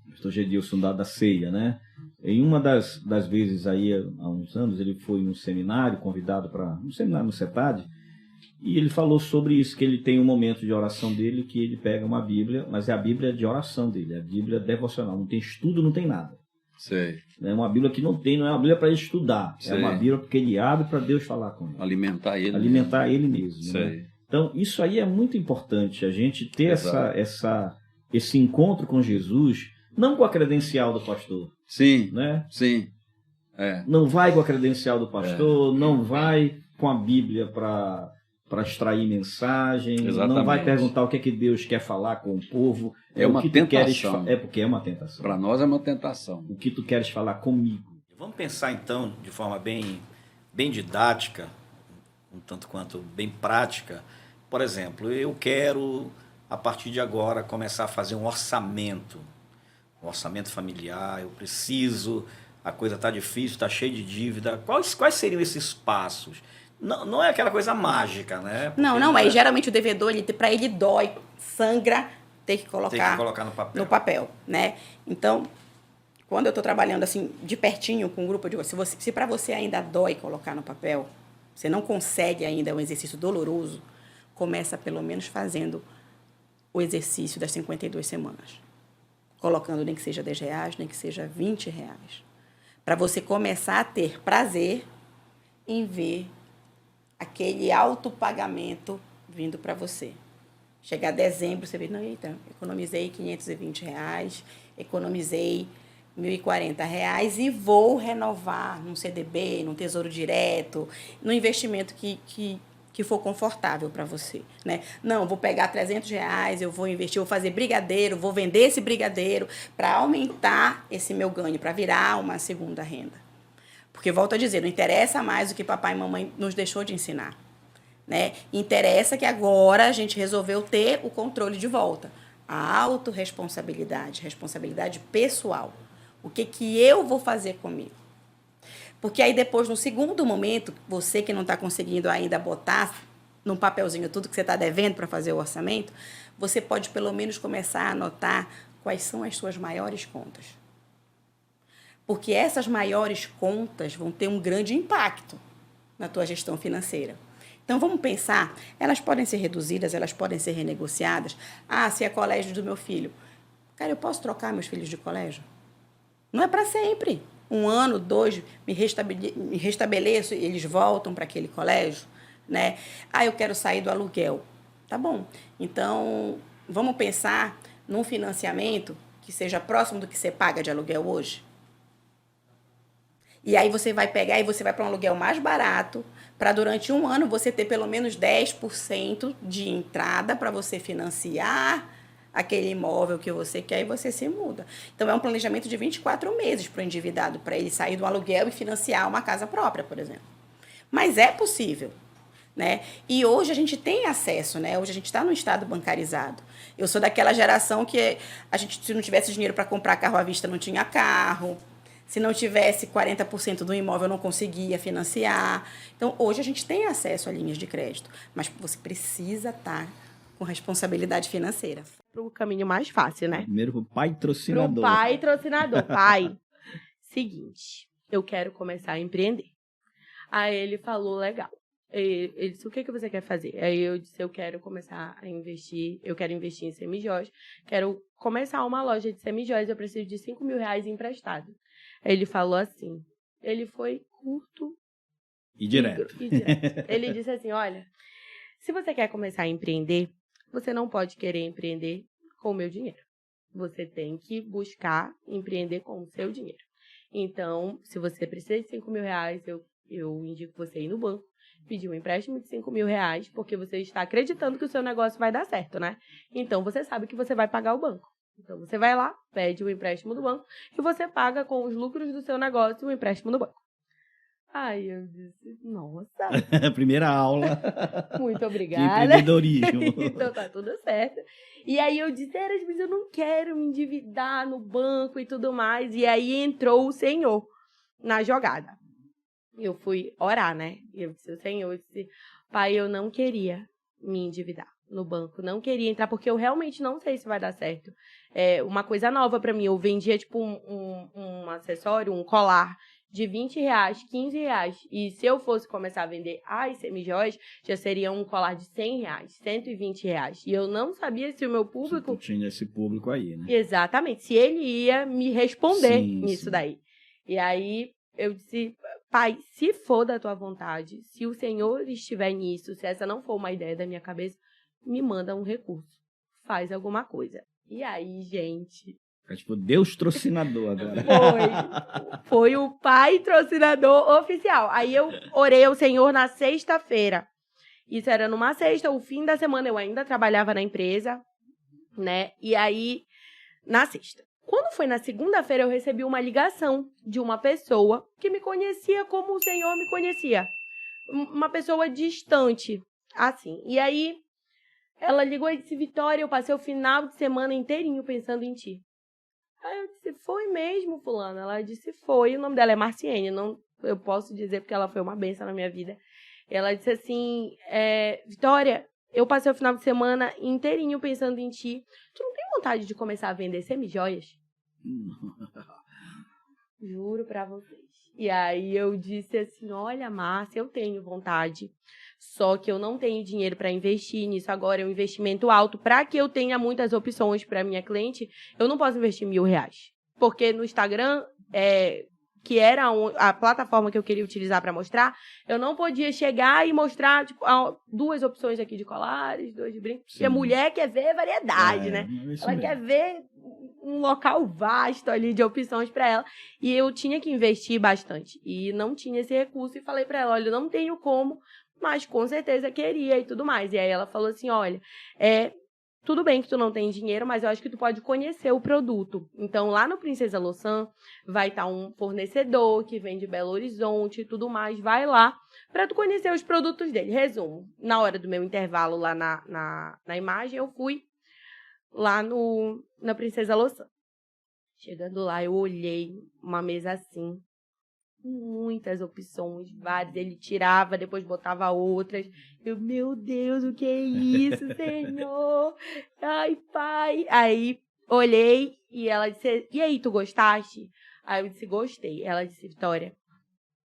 Pastor Gedilson da Ceia, né? Em uma das vezes aí, há uns anos, ele foi em um seminário, convidado para um seminário no CETAD, e ele falou sobre isso, que ele tem um momento de oração dele, que ele pega uma Bíblia, mas é a Bíblia de oração dele, é a Bíblia devocional, não tem estudo, não tem nada. É uma Bíblia que não é uma Bíblia para ele estudar, é uma Bíblia porque ele abre para Deus falar com ele. Alimentar ele mesmo. Né? Então, isso aí é muito importante, a gente ter esse encontro com Jesus, não com a credencial do pastor. Né? Não vai com a credencial do pastor, não vai com a Bíblia para extrair mensagem, não vai perguntar o que é que Deus quer falar com o povo. É uma tentação. Porque é uma tentação. Para nós é uma tentação. O que tu queres falar comigo? Vamos pensar então de forma bem didática, um tanto quanto bem prática. Por exemplo, eu quero, a partir de agora, começar a fazer um orçamento familiar, eu preciso, a coisa está difícil, está cheia de dívida. Quais seriam esses passos? Não é aquela coisa mágica, né? Porque não é. Geralmente o devedor, para ele dói, sangra, tem que colocar no papel, né? Então, quando eu estou trabalhando assim, de pertinho com um grupo de você, se para você ainda dói colocar no papel, você não consegue ainda, é um exercício doloroso, começa pelo menos fazendo o exercício das 52 semanas. Colocando nem que seja R$10, nem que seja R$20. Para você começar a ter prazer em ver aquele autopagamento vindo para você. Chegar dezembro, você vê, não, eita, economizei R$520, economizei R$1.040 e vou renovar num CDB, num Tesouro Direto, num investimento que for confortável para você, né? Não, vou pegar R$300, eu vou investir, vou fazer brigadeiro, vou vender esse brigadeiro para aumentar esse meu ganho, para virar uma segunda renda. Porque, volto a dizer, não interessa mais o que papai e mamãe nos deixou de ensinar, né? Interessa que agora a gente resolveu ter o controle de volta. A autorresponsabilidade, responsabilidade pessoal. O que eu vou fazer comigo? Porque aí depois, no segundo momento, você que não está conseguindo ainda botar num papelzinho tudo que você está devendo para fazer o orçamento, você pode pelo menos começar a anotar quais são as suas maiores contas. Porque essas maiores contas vão ter um grande impacto na tua gestão financeira. Então, vamos pensar, elas podem ser reduzidas, elas podem ser renegociadas. Se é colégio do meu filho. Cara, eu posso trocar meus filhos de colégio? Não é para sempre. 1 ano, 2, me restabeleço e eles voltam para aquele colégio, né? Eu quero sair do aluguel. Tá bom. Então, vamos pensar num financiamento que seja próximo do que você paga de aluguel hoje? E aí você vai pegar e você vai para um aluguel mais barato, para durante 1 ano você ter pelo menos 10% de entrada para você financiar aquele imóvel que você quer e você se muda. Então, é um planejamento de 24 meses para o endividado, para ele sair do aluguel e financiar uma casa própria, por exemplo. Mas é possível. né? E hoje a gente tem acesso, né? Hoje a gente está no estado bancarizado. Eu sou daquela geração que a gente, se não tivesse dinheiro para comprar carro à vista, não tinha carro. Se não tivesse 40% do imóvel, não conseguia financiar. Então, hoje a gente tem acesso a linhas de crédito, mas você precisa estar com responsabilidade financeira. Para o caminho mais fácil, né? Primeiro pro patrocinador. Pro patrocinador. Pai, seguinte, eu quero começar a empreender. Aí ele falou, legal. Ele disse, o que você quer fazer? Aí eu disse, eu quero começar a investir, eu quero investir em semijóias, quero começar uma loja de semijóias, eu preciso de R$5.000 emprestado. Aí ele falou assim, ele foi curto e direto. Ele disse assim, olha, se você quer começar a empreender, você não pode querer empreender com o meu dinheiro. Você tem que buscar empreender com o seu dinheiro. Então, se você precisa de R$5.000, eu indico você ir no banco, pedir um empréstimo de R$5.000, porque você está acreditando que o seu negócio vai dar certo, né? Então, você sabe que você vai pagar o banco. Então, você vai lá, pede o empréstimo do banco e você paga com os lucros do seu negócio o empréstimo do banco. Aí eu disse, nossa. Primeira aula. Muito obrigada. De empreendedorismo. Então tá tudo certo. E aí eu disse, mas eu não quero me endividar no banco e tudo mais. E aí entrou o Senhor na jogada. Eu fui orar, né? E eu disse, o Senhor, disse, pai, eu não queria me endividar no banco, não queria entrar, porque eu realmente não sei se vai dar certo. É uma coisa nova pra mim, eu vendia tipo um acessório, um colar de R$20, R$15, e se eu fosse começar a vender as semijóias, já seria um colar de R$100, R$120, e eu não sabia se o meu público... Tinha esse público aí, né? Exatamente, se ele ia me responder nisso daí. E aí eu disse, pai, se for da tua vontade, se o Senhor estiver nisso, se essa não for uma ideia da minha cabeça, me manda um recurso, faz alguma coisa. E aí, gente... É tipo Deus trocinador agora. Foi o patrocinador oficial. Aí eu orei ao Senhor na sexta-feira. Isso era numa sexta, o fim da semana eu ainda trabalhava na empresa, né? E aí, na sexta. Quando foi na segunda-feira, eu recebi uma ligação de uma pessoa que me conhecia como o Senhor me conhecia. Uma pessoa distante, assim. E aí, ela ligou e disse, Vitória, eu passei o final de semana inteirinho pensando em ti. Aí eu disse, foi mesmo, fulana? Ela disse, foi. O nome dela é Marciene, não, eu posso dizer porque ela foi uma bênção na minha vida. Ela disse assim, Vitória, eu passei o final de semana inteirinho pensando em ti. Tu não tem vontade de começar a vender semijóias? Juro pra vocês. E aí eu disse assim, olha, Márcia, eu tenho vontade. Só que eu não tenho dinheiro para investir nisso agora, é um investimento alto. Para que eu tenha muitas opções para minha cliente, eu não posso investir R$1.000. Porque no Instagram, que era a plataforma que eu queria utilizar para mostrar, eu não podia chegar e mostrar tipo, 2 opções aqui de colares, 2 de brincos. Porque a mulher quer ver variedade, né? Ela quer ver um local vasto ali de opções para ela. E eu tinha que investir bastante. E não tinha esse recurso. E falei para ela, olha, eu não tenho como, mas com certeza queria e tudo mais. E aí ela falou assim, olha, tudo bem que tu não tem dinheiro, mas eu acho que tu pode conhecer o produto. Então, lá no Princesa Louçã, vai estar um fornecedor que vem de Belo Horizonte e tudo mais. Vai lá para tu conhecer os produtos dele. Resumo, na hora do meu intervalo lá na imagem, eu fui lá na Princesa Louçã. Chegando lá, eu olhei uma mesa assim, muitas opções, várias. Ele tirava, depois botava outras. Eu, meu Deus, o que é isso, Senhor? Ai, pai. Aí, olhei e ela disse, e aí, tu gostaste? Aí eu disse, gostei. Ela disse, Vitória,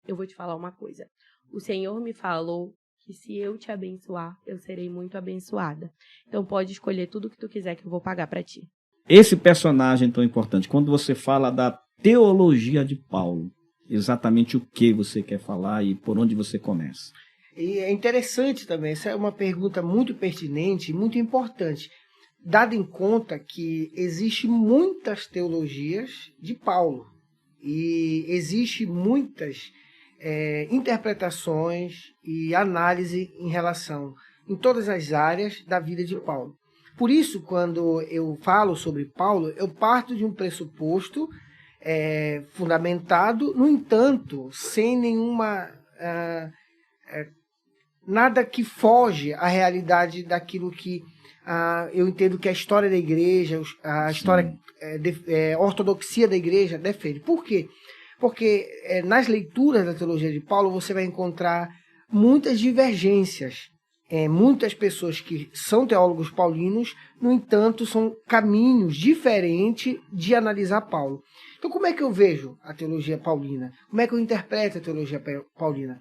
eu vou te falar uma coisa. O Senhor me falou que se eu te abençoar, eu serei muito abençoada. Então, pode escolher tudo que tu quiser que eu vou pagar para ti. Esse personagem tão importante, quando você fala da teologia de Paulo, exatamente o que você quer falar e por onde você começa? E é interessante também, essa é uma pergunta muito pertinente e muito importante, dado em conta que existe muitas teologias de Paulo e existe muitas interpretações e análise em relação em todas as áreas da vida de Paulo. Por isso, quando eu falo sobre Paulo, eu parto de um pressuposto fundamentado, no entanto, sem nenhuma nada que foge à realidade daquilo que eu entendo que a história da igreja, a história, ortodoxia da igreja defende. Por quê? Porque nas leituras da teologia de Paulo você vai encontrar muitas divergências. Muitas pessoas que são teólogos paulinos, no entanto, são caminhos diferentes de analisar Paulo. Então, como é que eu vejo a teologia paulina? Como é que eu interpreto a teologia paulina?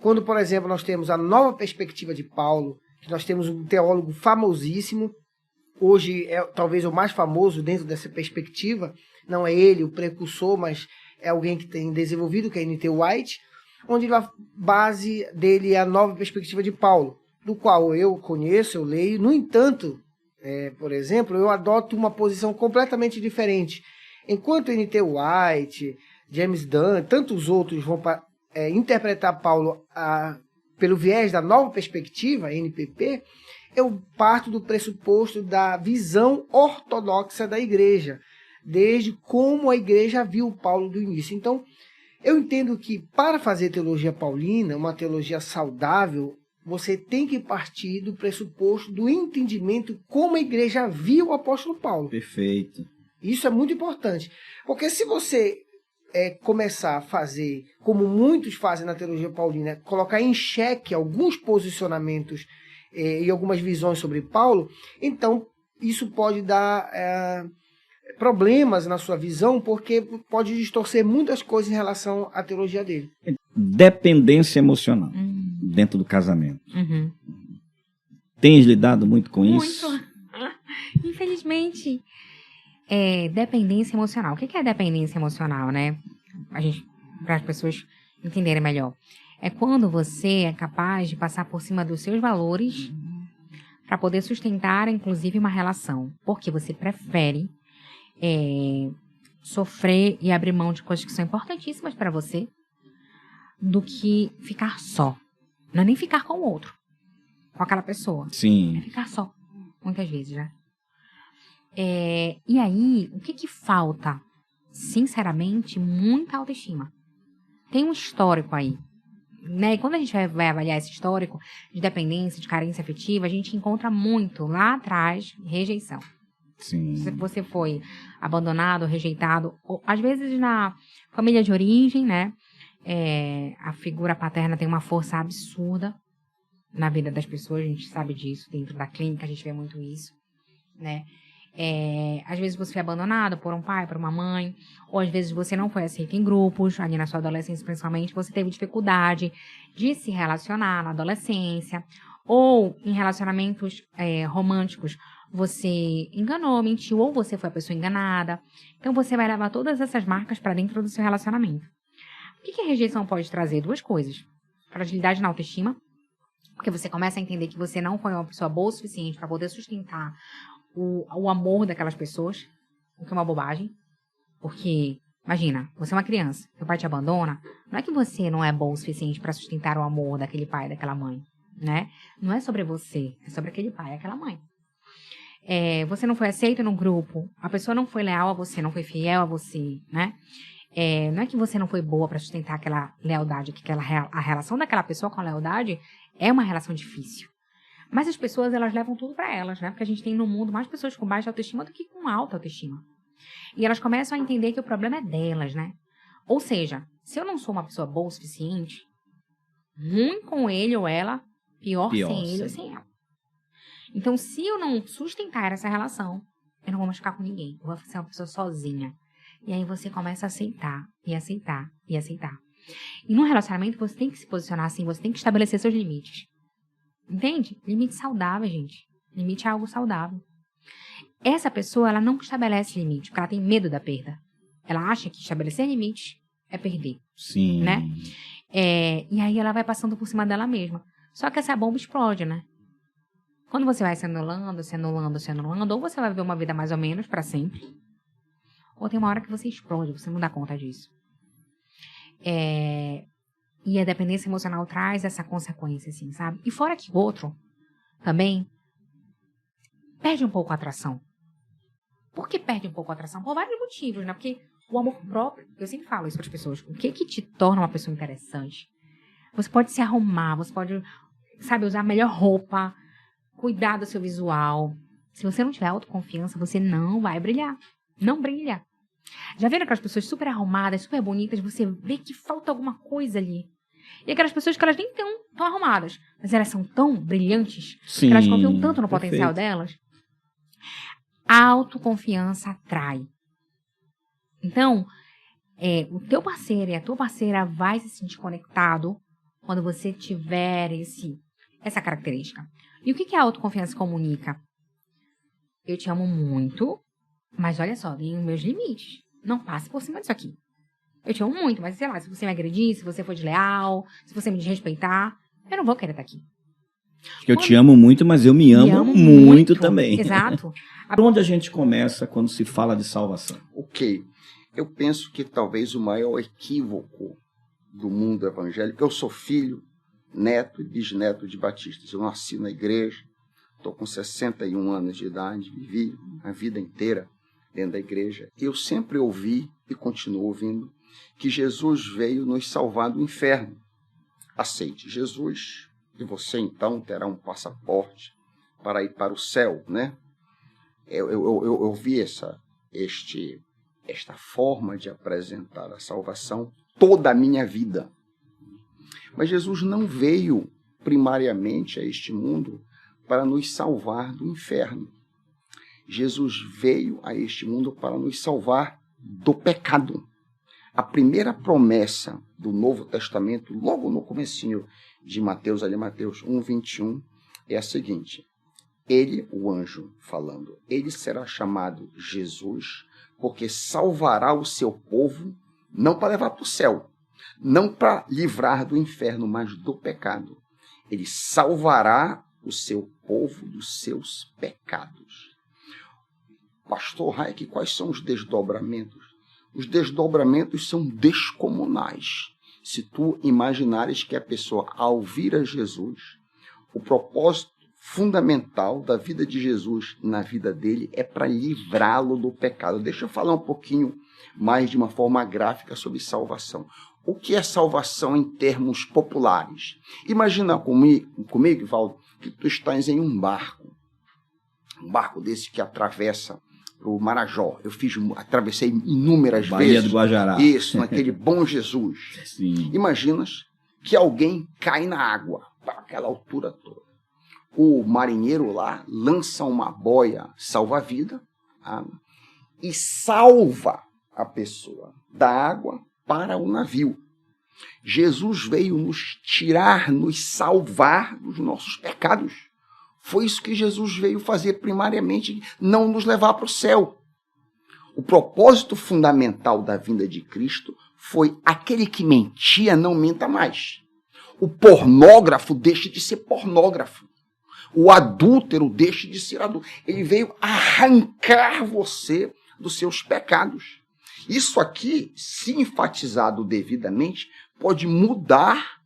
Quando, por exemplo, nós temos a nova perspectiva de Paulo, que nós temos um teólogo famosíssimo, hoje é talvez o mais famoso dentro dessa perspectiva, não é ele o precursor, mas é alguém que tem desenvolvido, que é N.T. White, onde a base dele é a nova perspectiva de Paulo, do qual eu conheço, eu leio. No entanto, por exemplo, eu adoto uma posição completamente diferente. Enquanto N.T. White, James Dunn, tantos outros vão interpretar Paulo pelo viés da nova perspectiva, NPP, eu parto do pressuposto da visão ortodoxa da igreja, desde como a igreja viu Paulo do início. Então, eu entendo que para fazer teologia paulina, uma teologia saudável, você tem que partir do pressuposto do entendimento como a igreja viu o apóstolo Paulo. Perfeito. Isso é muito importante. Porque se você começar a fazer, como muitos fazem na teologia paulina, colocar em xeque alguns posicionamentos e algumas visões sobre Paulo, então isso pode dar problemas na sua visão, porque pode distorcer muitas coisas em relação à teologia dele. Dependência emocional dentro do casamento. Tens lidado muito com isso? Muito. Infelizmente. Dependência emocional. O que é dependência emocional, né? Para as pessoas entenderem melhor. É quando você é capaz de passar por cima dos seus valores para poder sustentar, inclusive, uma relação. Porque você prefere sofrer e abrir mão de coisas que são importantíssimas para você do que ficar só. Não é nem ficar com o outro, com aquela pessoa. Sim. É ficar só, muitas vezes, né? E aí, o que falta? Sinceramente, muita autoestima. Tem um histórico aí, né? E quando a gente vai avaliar esse histórico de dependência, de carência afetiva, a gente encontra muito lá atrás rejeição. Sim. Se você foi abandonado, rejeitado, ou, às vezes na família de origem, né? A figura paterna tem uma força absurda na vida das pessoas, a gente sabe disso, dentro da clínica a gente vê muito isso, né? Às vezes você foi abandonado por um pai, por uma mãe, ou às vezes você não foi aceito em grupos, ali na sua adolescência principalmente, você teve dificuldade de se relacionar na adolescência, ou em relacionamentos românticos, você enganou, mentiu, ou você foi a pessoa enganada. Então você vai levar todas essas marcas para dentro do seu relacionamento. O que a rejeição pode trazer? Duas coisas. Fragilidade na autoestima, porque você começa a entender que você não foi uma pessoa boa o suficiente para poder sustentar o amor daquelas pessoas, o que é uma bobagem. Porque, imagina, você é uma criança, seu pai te abandona, não é que você não é bom o suficiente para sustentar o amor daquele pai, daquela mãe, né? Não é sobre você, é sobre aquele pai, aquela mãe. Você não foi aceito num grupo, a pessoa não foi leal a você, não foi fiel a você, né? Não é que você não foi boa para sustentar aquela lealdade, que a relação daquela pessoa com a lealdade é uma relação difícil. Mas as pessoas, elas levam tudo para elas, né? Porque a gente tem no mundo mais pessoas com baixa autoestima do que com alta autoestima. E elas começam a entender que o problema é delas, né? Ou seja, se eu não sou uma pessoa boa o suficiente, ruim com ele ou ela, pior sem ele ou sem ela. Então, se eu não sustentar essa relação, eu não vou mais ficar com ninguém. Eu vou ser uma pessoa sozinha. E aí você começa a aceitar, e aceitar, e aceitar. E num relacionamento, você tem que se posicionar assim, você tem que estabelecer seus limites. Entende? Limite saudável, gente. Limite é algo saudável. Essa pessoa, ela não estabelece limite, porque ela tem medo da perda. Ela acha que estabelecer limites é perder. Sim. Né? E aí ela vai passando por cima dela mesma. Só que essa bomba explode, né? Quando você vai se anulando, ou você vai viver uma vida mais ou menos para sempre, ou tem uma hora que você explode, você não dá conta disso. E a dependência emocional traz essa consequência, assim, sabe? E fora que o outro também perde um pouco a atração. Por que perde um pouco a atração? Por vários motivos, né? Porque o amor próprio, eu sempre falo isso para as pessoas, o que te torna uma pessoa interessante? Você pode se arrumar, você pode sabe, usar a melhor roupa, cuidar do seu visual. Se você não tiver autoconfiança, você não vai brilhar. Não brilha. Já viram aquelas pessoas super arrumadas, super bonitas, você vê que falta alguma coisa ali. E aquelas pessoas que elas nem estão tão arrumadas, mas elas são tão brilhantes, Sim, que elas confiam tanto no perfeito. potencial delas. A autoconfiança atrai. Então, o teu parceiro e a tua parceira vai se sentir conectado quando você tiver essa característica. E o que a autoconfiança comunica? Eu te amo muito, mas olha só, tenho meus limites. Não passe por cima disso aqui. Eu te amo muito, mas sei lá, se você me agredir, se você for desleal, se você me desrespeitar, eu não vou querer estar aqui. Eu te amo muito, mas eu me amo muito também. Exato. Por onde a gente começa quando se fala de salvação? Ok. Eu penso que talvez o maior equívoco do mundo evangélico, eu sou filho, neto e bisneto de batistas. Eu nasci na igreja, estou com 61 anos de idade, vivi a vida inteira dentro da igreja. Eu sempre ouvi e continuo ouvindo que Jesus veio nos salvar do inferno. Aceite Jesus e você então terá um passaporte para ir para o céu, né? Eu vi esta forma de apresentar a salvação toda a minha vida. Mas Jesus não veio primariamente a este mundo para nos salvar do inferno. Jesus veio a este mundo para nos salvar do pecado. A primeira promessa do Novo Testamento, logo no comecinho de Mateus, ali Mateus 1:21, é a seguinte: ele, o anjo falando, ele será chamado Jesus, porque salvará o seu povo, não para levar para o céu, não para livrar do inferno, mas do pecado. Ele salvará o seu povo dos seus pecados. Pastor Hayek, quais são os desdobramentos? Os desdobramentos são descomunais. Se tu imaginares que a pessoa, ao vir a Jesus, o propósito fundamental da vida de Jesus na vida dele é para livrá-lo do pecado. Deixa eu falar um pouquinho mais de uma forma gráfica sobre salvação. O que é salvação em termos populares? Imagina comigo, Valdo, que tu estás em um barco desse que atravessa o Marajó. Atravessei inúmeras vezes. Baía do Guajará. Isso, naquele Bom Jesus. Sim. Imaginas que alguém cai na água, para aquela altura toda. O marinheiro lá lança uma boia salva-vida e salva a pessoa da água para o navio. Jesus veio nos tirar, nos salvar dos nossos pecados. Foi isso que Jesus veio fazer primariamente, não nos levar para o céu. O propósito fundamental da vinda de Cristo foi: aquele que mentia não minta mais. O pornógrafo deixe de ser pornógrafo. O adúltero deixe de ser adúltero. Ele veio arrancar você dos seus pecados. Isso aqui, se enfatizado devidamente, pode mudar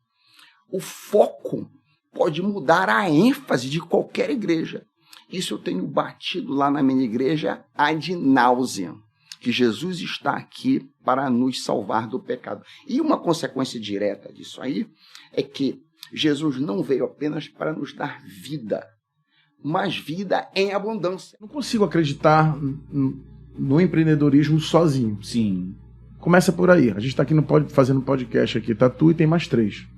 o foco, pode mudar a ênfase de qualquer igreja. Isso eu tenho batido lá na minha igreja ad nauseam, que Jesus está aqui para nos salvar do pecado. E uma consequência direta disso aí é que Jesus não veio apenas para nos dar vida, mas vida em abundância. Não consigo acreditar no empreendedorismo sozinho. Sim. Começa por aí. A gente está aqui fazendo podcast aqui, tá tu e tem mais 3.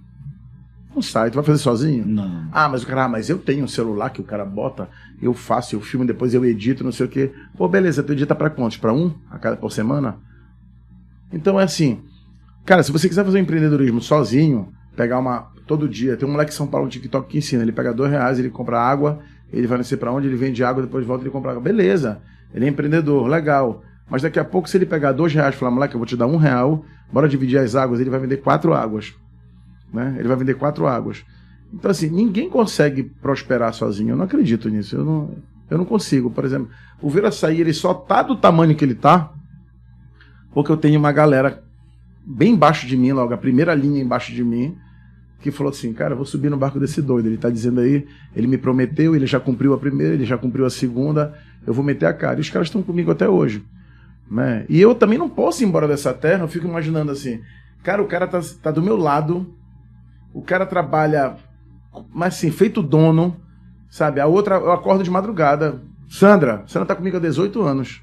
Não sai, tu vai fazer sozinho? Não. Mas o cara, mas eu tenho um celular que o cara bota, eu faço, eu filmo, depois eu edito, não sei o quê. Pô, beleza, tu edita pra quantos? Pra 1 por semana? Então é assim, cara, se você quiser fazer um empreendedorismo sozinho, pegar todo dia, tem um moleque em São Paulo no TikTok que ensina, ele pega R$2, ele compra água, ele vai não sei pra onde, ele vende água, depois volta e ele compra água. Beleza, ele é empreendedor, legal. Mas daqui a pouco, se ele pegar R$2 e falar, moleque, eu vou te dar R$1, bora dividir as águas, ele vai vender 4 águas. Né? Ele vai vender 4 águas. Então, assim, ninguém consegue prosperar sozinho. Eu não acredito nisso. Eu não consigo. Por exemplo, o Veraçaí, ele só tá do tamanho que ele tá porque eu tenho uma galera bem embaixo de mim, logo, a primeira linha embaixo de mim, que falou assim, cara, eu vou subir no barco desse doido. Ele tá dizendo aí, ele me prometeu, ele já cumpriu a primeira, ele já cumpriu a segunda, eu vou meter a cara. E os caras estão comigo até hoje. Né? E eu também não posso ir embora dessa terra, eu fico imaginando assim, cara, o cara tá do meu lado, o cara trabalha mas assim, feito dono, sabe? A outra, eu acordo de madrugada. Sandra tá comigo há 18 anos.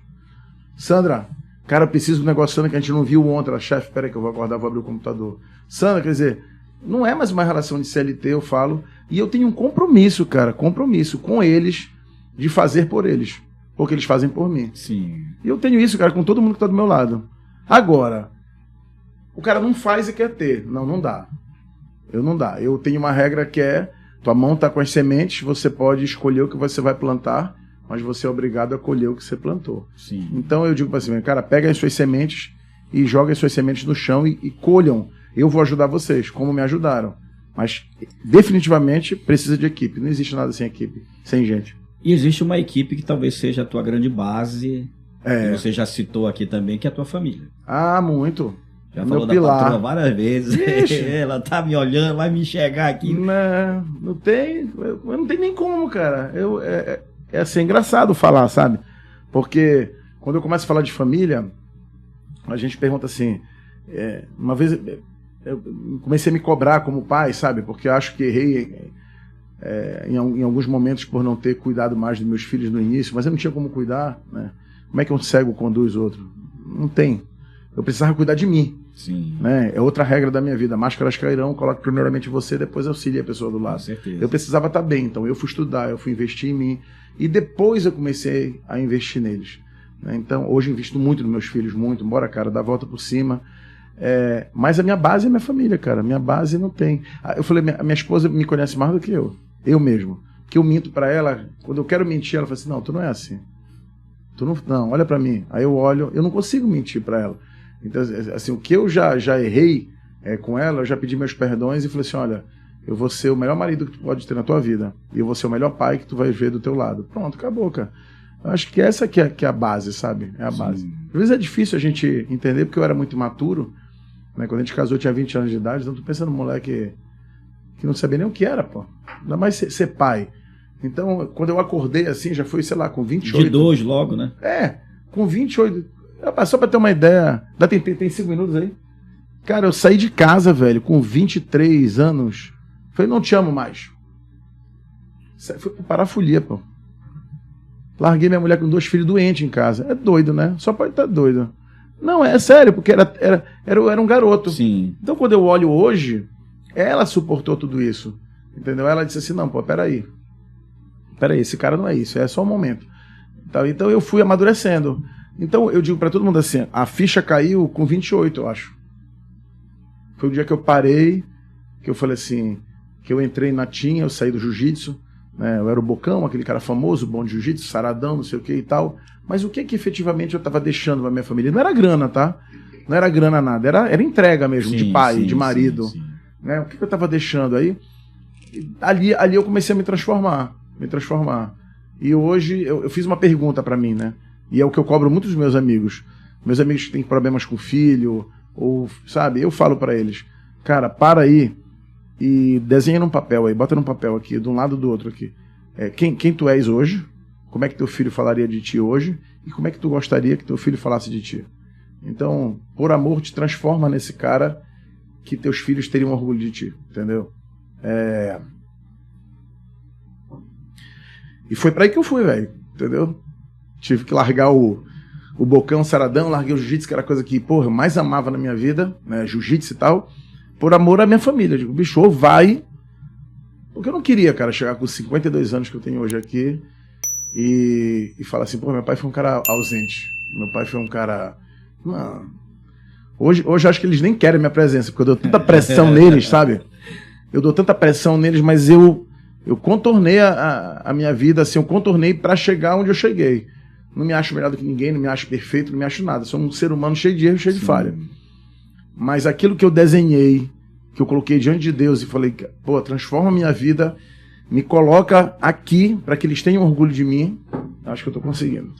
Sandra, cara, eu preciso do negócio, Sandra, que a gente não viu ontem. Ela, chefe, peraí que eu vou acordar, vou abrir o computador. Sandra, quer dizer, não é mais uma relação de CLT, eu falo, e eu tenho um compromisso, cara, com eles, de fazer por eles, porque eles fazem por mim. Sim. E eu tenho isso, cara, com todo mundo que tá do meu lado. Agora, o cara não faz e quer ter. Não dá. Não dá. Eu tenho uma regra que é, tua mão tá com as sementes, você pode escolher o que você vai plantar, mas você é obrigado a colher o que você plantou. Sim. Então eu digo para você, cara, pega as suas sementes e joga as suas sementes no chão e colham. Eu vou ajudar vocês, como me ajudaram. Mas definitivamente precisa de equipe. Não existe nada sem equipe, sem gente. E existe uma equipe que talvez seja a tua grande base, que você já citou aqui também, que é a tua família. Ah, muito. Já falou da patroa várias vezes. Ela tá me olhando, vai me enxergar aqui. Não tem nem como, cara. É assim, engraçado falar, sabe? Porque quando eu começo a falar de família, a gente pergunta assim, uma vez eu comecei a me cobrar como pai, sabe? Porque eu acho que errei em alguns momentos por não ter cuidado mais dos meus filhos no início, mas eu não tinha como cuidar, né? Como é que um cego conduz outro? Não tem. Eu precisava cuidar de mim. Sim. Né? É outra regra da minha vida. Máscaras cairão, coloque primeiramente você, depois auxilie a pessoa do lado. Com certeza. Eu precisava estar bem, então eu fui estudar, eu fui investir em mim. E depois eu comecei a investir neles. Né? Então, hoje eu invisto muito nos meus filhos, muito, bora, cara, dá a volta por cima. Mas a minha base é minha família, cara. Minha base não tem. Eu falei, a minha esposa me conhece mais do que eu mesmo. Que eu minto pra ela, quando eu quero mentir, ela fala assim, não, tu não é assim. Tu não, olha pra mim. Aí eu olho, eu não consigo mentir pra ela. Então, assim, o que eu já errei com ela, eu já pedi meus perdões e falei assim, olha, eu vou ser o melhor marido que tu pode ter na tua vida. E eu vou ser o melhor pai que tu vai ver do teu lado. Pronto, acabou, cara. Eu acho que essa que é a base, sabe? É a base. Às vezes é difícil a gente entender, porque eu era muito imaturo. Né? Quando a gente casou, eu tinha 20 anos de idade, então tu pensa num moleque que não sabia nem o que era, pô. Ainda mais ser pai. Então, quando eu acordei assim, já foi, sei lá, com 28. De 2 logo, né? Com 28. Só pra ter uma ideia. Tem 5 minutos aí? Cara, eu saí de casa, velho, com 23 anos. Falei, não te amo mais. Fui pra parafolia, pô. Larguei minha mulher com 2 filhos doentes em casa. É doido, né? Só pode estar doido. Não, é sério, porque era um garoto. Sim. Então, quando eu olho hoje, ela suportou tudo isso. Entendeu? Ela disse assim, não, pô, peraí, esse cara não é isso, é só um momento. Então eu fui amadurecendo. Então eu digo pra todo mundo assim, a ficha caiu com 28, eu acho. Foi o dia que eu parei, que eu falei assim, que eu entrei na TIM, eu saí do jiu-jitsu, né? Eu era o Bocão, aquele cara famoso, bom de jiu-jitsu, saradão, não sei o que e tal. Mas o que efetivamente eu tava deixando pra minha família? Não era grana, tá? Não era grana nada, era entrega mesmo, sim, de pai, de marido. Sim. Né? O que eu tava deixando aí? Ali eu comecei a me transformar. E hoje eu fiz uma pergunta pra mim, né? E é o que eu cobro muito dos meus amigos. Meus amigos que têm problemas com filho, ou, sabe, eu falo pra eles, cara, para aí e desenha num papel aí, bota num papel aqui, de um lado do outro aqui. Quem tu és hoje, como é que teu filho falaria de ti hoje, e como é que tu gostaria que teu filho falasse de ti. Então, por amor, te transforma nesse cara que teus filhos teriam orgulho de ti, entendeu? E foi pra aí que eu fui, velho, entendeu? Tive que largar o Bocão, saradão, larguei o jiu-jitsu, que era a coisa que, porra, eu mais amava na minha vida, né, jiu-jitsu e tal, por amor à minha família. Eu digo, bicho, ou vai, porque eu não queria, cara, chegar com 52 anos que eu tenho hoje aqui e falar assim, pô, meu pai foi um cara ausente, meu pai foi um cara... Não. Hoje eu acho que eles nem querem minha presença, porque eu dou tanta pressão neles, sabe? Eu dou tanta pressão neles, mas eu contornei a minha vida, assim, eu contornei pra chegar onde eu cheguei. Não me acho melhor do que ninguém, não me acho perfeito, não me acho nada. Sou um ser humano cheio de erros, cheio de falha. Mas aquilo que eu desenhei, que eu coloquei diante de Deus e falei, pô, transforma a minha vida, me coloca aqui para que eles tenham orgulho de mim, acho que eu tô conseguindo.